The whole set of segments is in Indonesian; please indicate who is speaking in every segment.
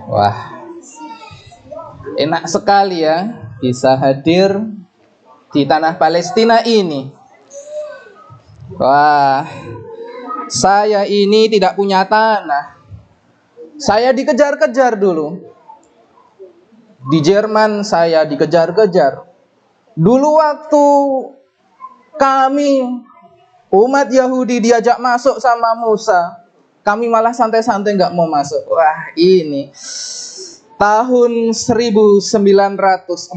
Speaker 1: Wah, enak sekali ya bisa hadir di tanah Palestina ini. Wah, saya ini tidak punya tanah. Saya dikejar-kejar dulu. Di Jerman saya dikejar-kejar. Dulu waktu kami umat Yahudi diajak masuk sama Musa, kami malah santai-santai nggak mau masuk. Wah, ini tahun 1914.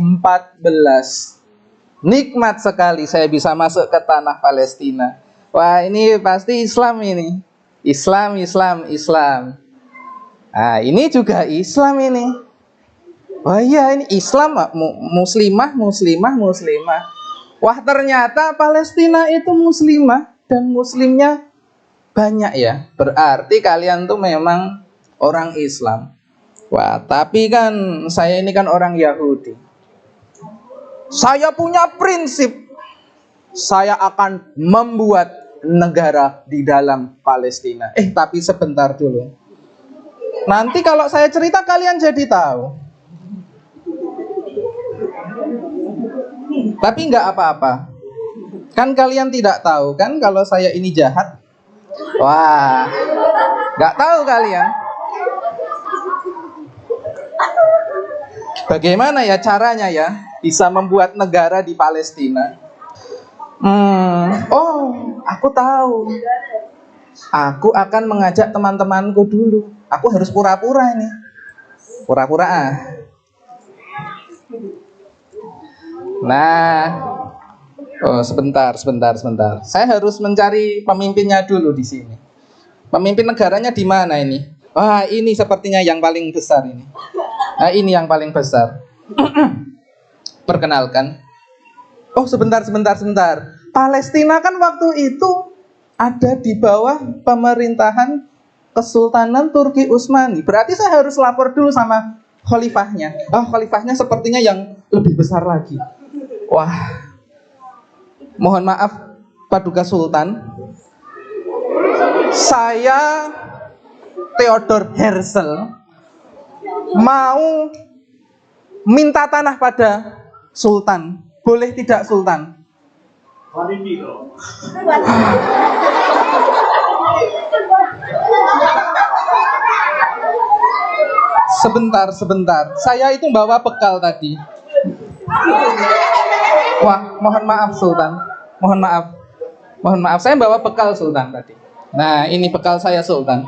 Speaker 1: Nikmat sekali saya bisa masuk ke tanah Palestina. Wah, ini pasti Islam ini. Islam, Islam, Islam. Nah, ini juga Islam ini. Oh iya, ini Islam, muslimah, muslimah, muslimah. Wah, ternyata Palestina itu muslimah dan muslimnya banyak ya. Berarti kalian tuh memang orang Islam. Wah, tapi kan saya ini kan orang Yahudi. Saya punya prinsip. Saya akan membuat negara di dalam Palestina. Tapi sebentar dulu. Nanti kalau saya cerita kalian jadi tahu. Tapi nggak apa-apa. Kan kalian tidak tahu kan kalau saya ini jahat. Wah, nggak tahu kalian. Bagaimana ya caranya ya bisa membuat negara di Palestina? Oh, aku tahu. Aku akan mengajak teman-temanku dulu. Aku harus pura-pura ini. Pura-pura ah. Nah, oh sebentar. Saya harus mencari pemimpinnya dulu di sini. Pemimpin negaranya di mana ini? Wah, ini sepertinya yang paling besar ini. Nah, ini yang paling besar. Perkenalkan. Oh, sebentar. Palestina kan waktu itu ada di bawah pemerintahan Kesultanan Turki Utsmani. Berarti saya harus lapor dulu sama khalifahnya. Oh, khalifahnya sepertinya yang lebih besar lagi. Wah, mohon maaf Paduka Sultan. Saya Theodor Herzl mau minta tanah pada Sultan. Boleh tidak Sultan? Sebentar. Saya itu bawa bekal tadi. Wah, mohon maaf Sultan. Mohon maaf. Saya bawa bekal Sultan tadi. Nah, ini bekal saya Sultan.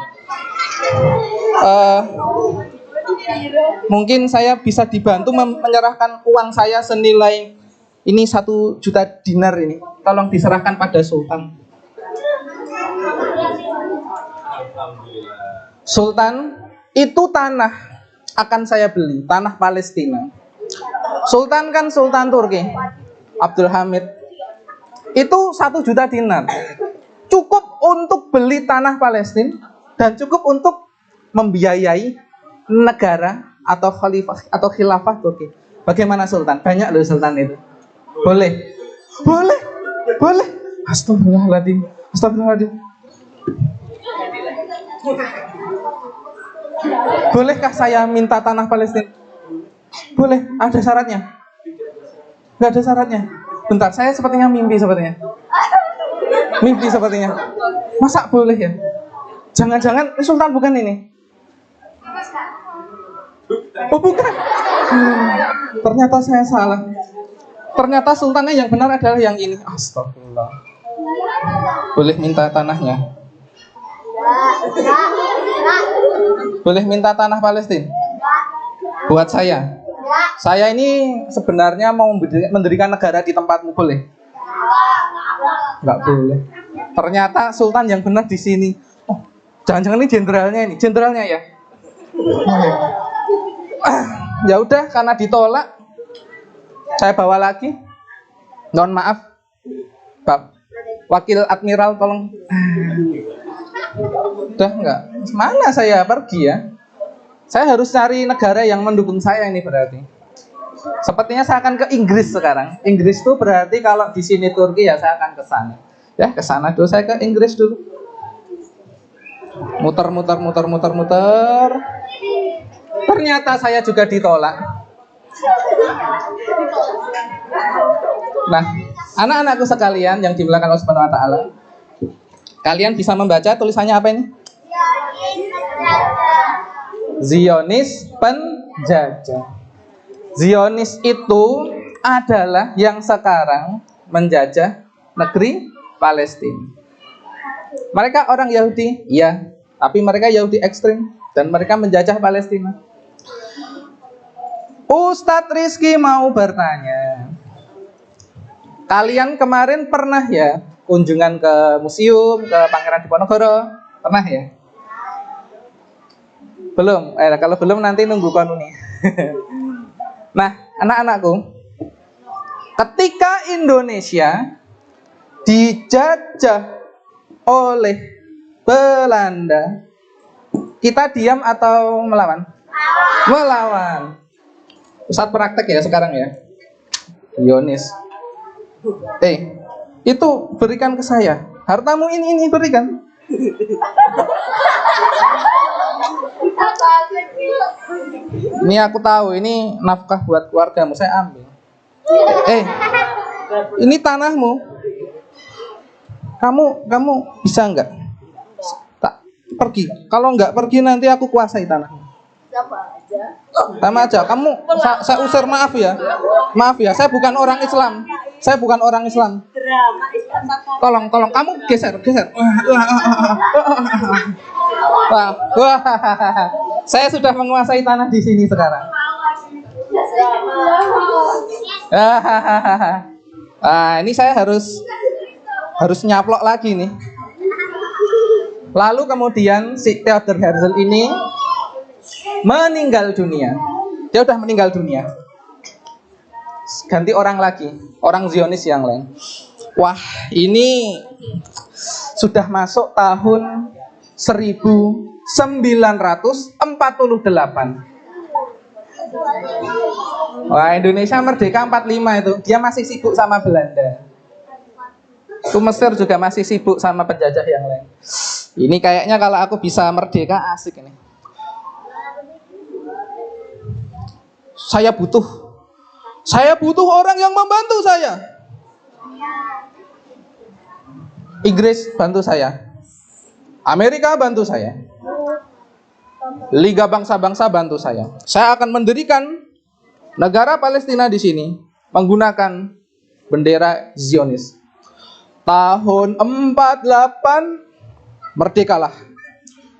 Speaker 1: Mungkin saya bisa dibantu menyerahkan uang saya senilai ini 1 juta dinar ini. Tolong diserahkan pada Sultan. Sultan, itu tanah akan saya beli, tanah Palestina. Sultan kan Sultan Turki, Abdul Hamid. Itu 1 juta dinar. Cukup untuk beli tanah Palestina dan cukup untuk membiayai negara atau khalifah atau khilafah Turki. Bagaimana Sultan? Banyak loh Sultan itu. Boleh. Astagfirullahaladzim. Bolehkah saya minta tanah Palestina? Boleh. Ada syaratnya? Nggak ada syaratnya. Bentar, saya sepertinya mimpi sepertinya. Masa boleh ya? Jangan-jangan Sultan bukan ini? Oh bukan. Ternyata saya salah. Ternyata sultannya yang benar adalah yang ini. Astagfirullah. Boleh minta tanahnya? Boleh minta tanah Palestina? Buat saya. Saya ini sebenarnya mau mendirikan negara di tempatmu, boleh? Enggak boleh. Ternyata sultan yang benar di sini. Oh, jangan-jangan ini jenderalnya ya? Ya udah, karena ditolak, saya bawa lagi. Mohon maaf, Pak Wakil Admiral, tolong. Udah enggak? Mana saya pergi ya? Saya harus cari negara yang mendukung saya ini berarti. Sepertinya saya akan ke Inggris sekarang. Inggris itu berarti kalau di sini Turki ya saya akan ke sana. Ya, ke sana dulu, saya ke Inggris dulu. Muter. Ternyata saya juga ditolak. Nah, anak-anakku sekalian yang dimuliakan Allah Subhanahu wa taala, kalian bisa membaca tulisannya apa ini? Zionis penjajah. Zionis itu adalah yang sekarang menjajah negeri Palestina. Mereka orang Yahudi, ya, tapi mereka Yahudi ekstrim dan mereka menjajah Palestina. Ustadz Rizky mau bertanya, kalian kemarin pernah ya kunjungan ke museum, ke Pangeran Diponegoro? Pernah ya? Belum? Kalau belum nanti nunggu konuni. Nah, anak-anakku, ketika Indonesia dijajah oleh Belanda, kita diam atau melawan? Melawan. Saat praktek ya sekarang ya. Yonis. Itu berikan ke saya. Hartamu ini berikan. Ini aku tahu, ini nafkah buat keluargamu, saya ambil. Ini tanahmu. Kamu bisa enggak? Tak pergi. Kalau enggak pergi nanti aku kuasai tanahmu. Sama aja. Kamu saya usir, maaf ya. Maaf ya, saya bukan orang Islam. Tolong kamu geser. Wah. Saya sudah menguasai tanah di sini sekarang. Ini saya harus nyaplok lagi nih. Lalu kemudian si Theodor Herzl ini meninggal dunia. Dia udah meninggal dunia. Ganti orang lagi, orang Zionis yang lain. Wah, ini sudah masuk tahun 1948. Wah, Indonesia merdeka 45 itu. Dia masih sibuk sama Belanda. Itu Mesir juga masih sibuk sama penjajah yang lain. Ini kayaknya kalau aku bisa merdeka asik ini. Saya butuh orang yang membantu saya. Inggris bantu saya. Amerika bantu saya. Liga bangsa-bangsa bantu saya. Saya akan mendirikan negara Palestina di sini menggunakan bendera Zionis. Tahun 48 merdekalah.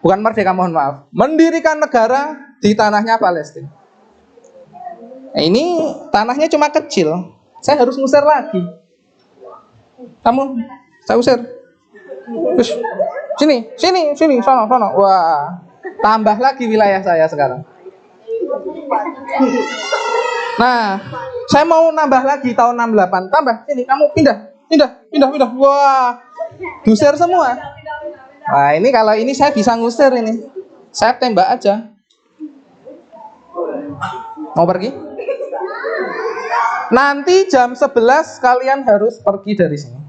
Speaker 1: Bukan merdeka, mohon maaf. Mendirikan negara di tanahnya Palestina. Nah, ini tanahnya cuma kecil. Saya harus ngusir lagi. Saya usir. Sini, sono. Wah, tambah lagi wilayah saya sekarang. Nah, saya mau nambah lagi tahun 68. Tambah, sini, kamu pindah. Wah, diusir semua. Nah, ini kalau ini saya bisa ngusir ini. Saya tembak aja. Mau pergi? Nanti jam 11 kalian harus pergi dari sini.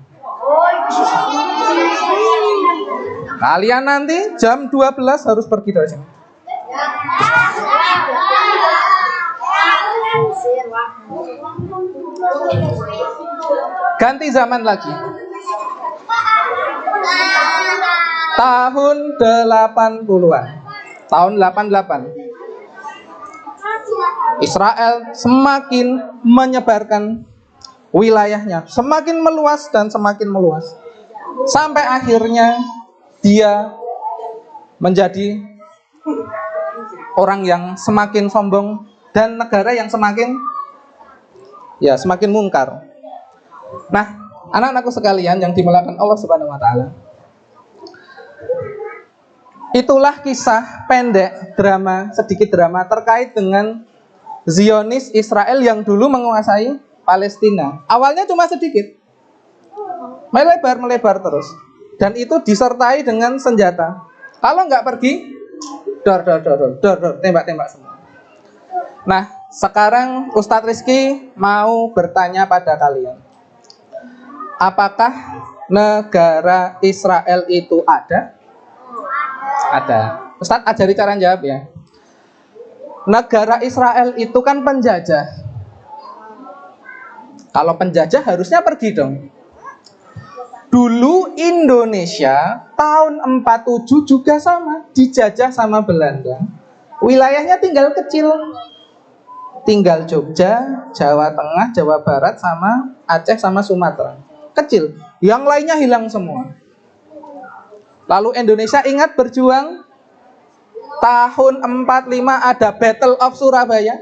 Speaker 1: Kalian nanti jam 12 harus pergi dari sini. Ganti zaman lagi. Tahun 80-an. Tahun 88. Israel semakin menyebarkan wilayahnya, semakin meluas dan semakin meluas. Sampai akhirnya dia menjadi orang yang semakin sombong dan negara yang semakin mungkar. Nah, anak-anakku sekalian yang dimuliakan Allah Subhanahu wa taala. Itulah kisah pendek sedikit drama terkait dengan Zionis Israel yang dulu menguasai Palestina. Awalnya cuma sedikit, melebar terus, dan itu disertai dengan senjata. Kalau nggak pergi, dor, tembak semua. Nah, sekarang Ustadz Rizky mau bertanya pada kalian, apakah negara Israel itu ada? Ada. Ustadz ajari cara jawab ya. Negara Israel itu kan penjajah. Kalau penjajah harusnya pergi dong. Dulu Indonesia tahun 47 juga sama, dijajah sama Belanda. Wilayahnya tinggal kecil. Tinggal Jogja, Jawa Tengah, Jawa Barat, sama Aceh sama Sumatera. Kecil. Yang lainnya hilang semua. Lalu Indonesia ingat berjuang. Tahun 45 ada Battle of Surabaya.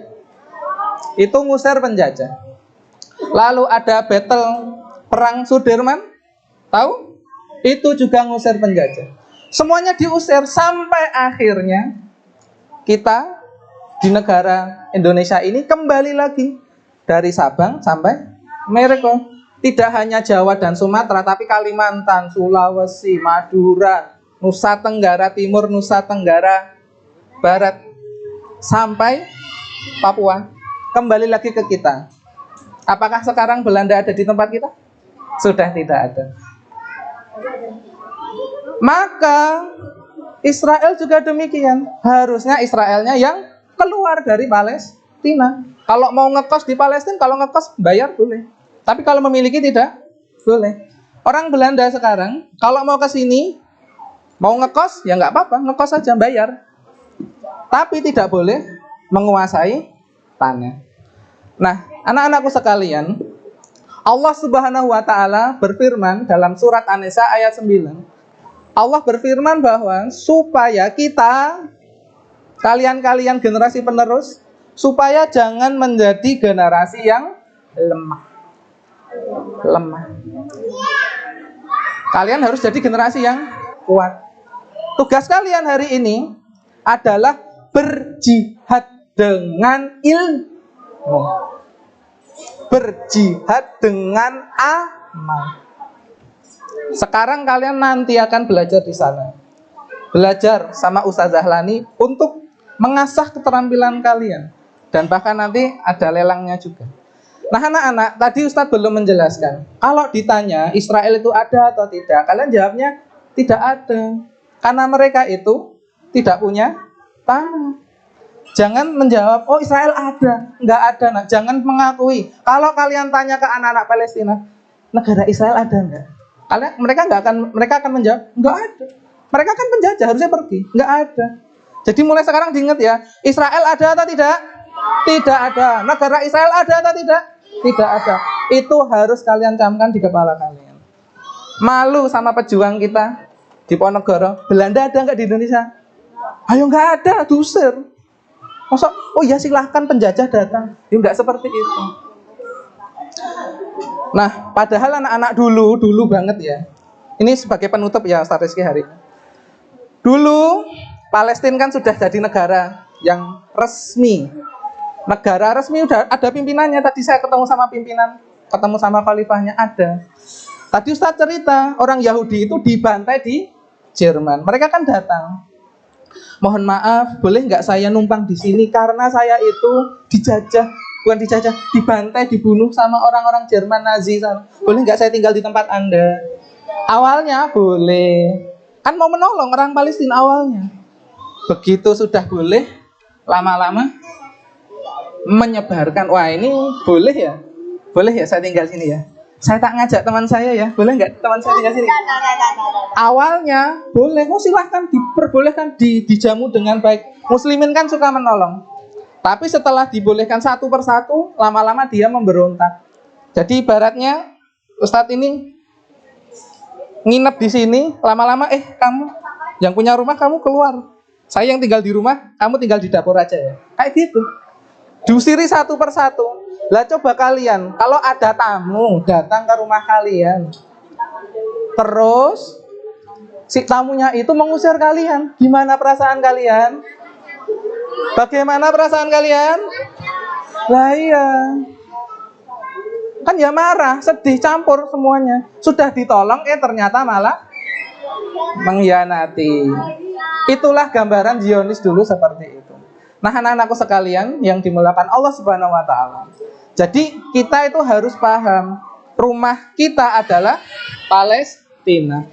Speaker 1: Itu ngusir penjajah. Lalu ada battle Perang Sudirman. Tahu? Itu juga ngusir penjajah. Semuanya diusir sampai akhirnya kita di negara Indonesia ini kembali lagi dari Sabang sampai Merauke. Tidak hanya Jawa dan Sumatera, tapi Kalimantan, Sulawesi, Madura, Nusa Tenggara Timur, Nusa Tenggara Barat, sampai Papua. Kembali lagi ke kita. Apakah sekarang Belanda ada di tempat kita? Sudah tidak ada. Maka Israel juga demikian. Harusnya Israelnya yang keluar dari Palestina. Kalau mau ngekos di Palestina, kalau ngekos bayar boleh. Tapi kalau memiliki tidak boleh. Orang Belanda sekarang kalau mau ke sini, mau ngekos ya nggak apa-apa, ngekos saja bayar. Tapi tidak boleh menguasai tanah. Nah, anak-anakku sekalian, Allah Subhanahu wa taala berfirman dalam surat An-Nisa ayat 9. Allah berfirman bahwa supaya kita, kalian generasi penerus, supaya jangan menjadi generasi yang lemah. Kalian harus jadi generasi yang kuat. Tugas kalian hari ini adalah berjihad dengan ilmu. Berjihad dengan amal. Sekarang kalian nanti akan belajar di sana. Belajar sama Ustazah Lani untuk mengasah keterampilan kalian. Dan bahkan nanti ada lelangnya juga. Nah anak-anak, tadi Ustadz belum menjelaskan. Kalau ditanya Israel itu ada atau tidak, kalian jawabnya tidak ada. Karena mereka itu tidak punya tanah. Jangan menjawab, oh Israel ada. Nggak ada, nak. Jangan mengakui. Kalau kalian tanya ke anak-anak Palestina, negara Israel ada nggak? Mereka akan menjawab, nggak ada. Mereka kan penjajah, harusnya pergi. Nggak ada. Jadi mulai sekarang diingat ya, Israel ada atau tidak? Tidak ada. Negara Israel ada atau tidak? Tidak ada. Itu harus kalian camkan di kepala kalian. Malu sama pejuang kita di Ponorogo. Belanda ada nggak di Indonesia? Ayo nggak ada, diusir. Masa, oh ya silahkan penjajah datang. Ya enggak seperti itu. Nah, padahal anak-anak dulu banget ya. Ini sebagai penutup ya Ustaz Rizky hari ini. Dulu Palestina kan sudah jadi negara yang resmi. Negara resmi udah ada pimpinannya. Tadi saya ketemu sama pimpinan, ketemu sama khalifahnya ada. Tadi Ustaz cerita orang Yahudi itu dibantai di Jerman. Mereka kan datang. Mohon maaf, boleh nggak saya numpang di sini karena saya itu bukan dijajah, dibantai, dibunuh sama orang-orang Jerman Nazi sana. Boleh nggak saya tinggal di tempat Anda? Awalnya boleh, kan mau menolong orang Palestina awalnya. Begitu sudah boleh, lama-lama menyebarkan, wah ini boleh ya saya tinggal sini ya. Saya tak ngajak teman saya ya, boleh nggak teman saya tinggal sini? Awalnya boleh, oh silahkan diperbolehkan, dijamu dengan baik. Muslimin kan suka menolong. Tapi setelah dibolehkan satu persatu, lama-lama dia memberontak. Jadi ibaratnya Ustadz ini nginep di sini, lama-lama kamu yang punya rumah kamu keluar. Saya yang tinggal di rumah, kamu tinggal di dapur aja ya. Kayak gitu. Diusiri satu persatu. Lah coba kalian, kalau ada tamu datang ke rumah kalian, terus si tamunya itu mengusir kalian, gimana perasaan kalian? Bagaimana perasaan kalian? Lah iya, kan ya marah, sedih, campur semuanya. Sudah ditolong, ternyata malah mengkhianati. Itulah gambaran Zionis dulu seperti itu. Nah anak-anakku sekalian yang dimuliakan Allah Subhanahu wa ta'ala, jadi kita itu harus paham, rumah kita adalah Palestina.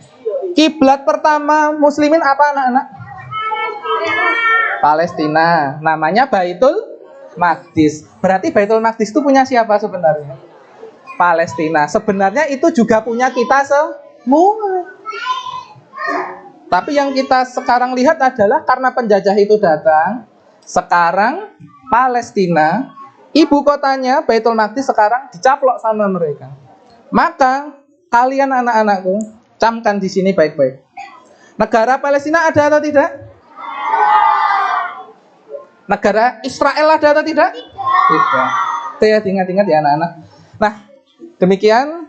Speaker 1: Kiblat pertama muslimin apa anak-anak? Palestina. Namanya Baitul Maqdis. Berarti Baitul Maqdis itu punya siapa sebenarnya? Palestina. Sebenarnya itu juga punya kita semua. Tapi yang kita sekarang lihat adalah karena penjajah itu datang, sekarang Palestina, ibu kotanya Baitul Maqdis sekarang dicaplok sama mereka. Maka kalian anak-anakku, camkan di sini baik-baik. Negara Palestina ada atau tidak? Negara Israel ada atau tidak? Tidak. Itu ya, ingat-ingat ya anak-anak. Nah, demikian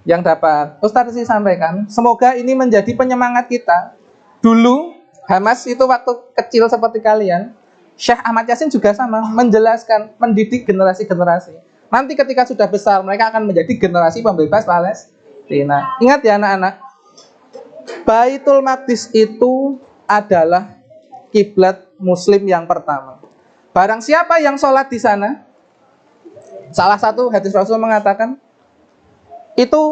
Speaker 1: yang dapat Ustadz sih sampaikan. Semoga ini menjadi penyemangat kita. Dulu Hamas itu waktu kecil seperti kalian, Syekh Ahmad Yasin juga sama, menjelaskan, mendidik generasi-generasi. Nanti ketika sudah besar, mereka akan menjadi generasi pembebas Palestina. Ingat ya anak-anak, Baitul Maqdis itu adalah kiblat Muslim yang pertama. Barang siapa yang sholat di sana, salah satu hadis Rasul mengatakan, itu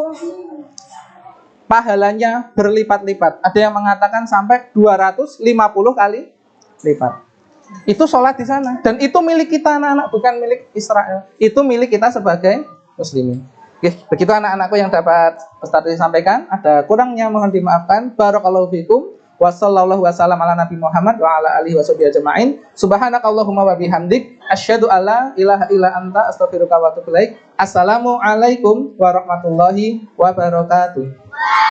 Speaker 1: pahalanya berlipat-lipat. Ada yang mengatakan sampai 250 kali lipat. Itu sholat di sana. Dan itu milik kita anak-anak, bukan milik Israel. Itu milik kita sebagai muslimin. Oke, begitu anak-anakku yang dapat Ustadz sampaikan. Ada kurangnya mohon dimaafkan. Barakallahu fikum. Wassallallahu wasallam ala Nabi Muhammad wa ala alihi washabihi ajma'in. Subhanakallahumma wa bihamdik asyhadu alla ilaha illa anta astaghfiruka wa atubu ilaik. Assalamualaikum warahmatullahi wabarakatuh.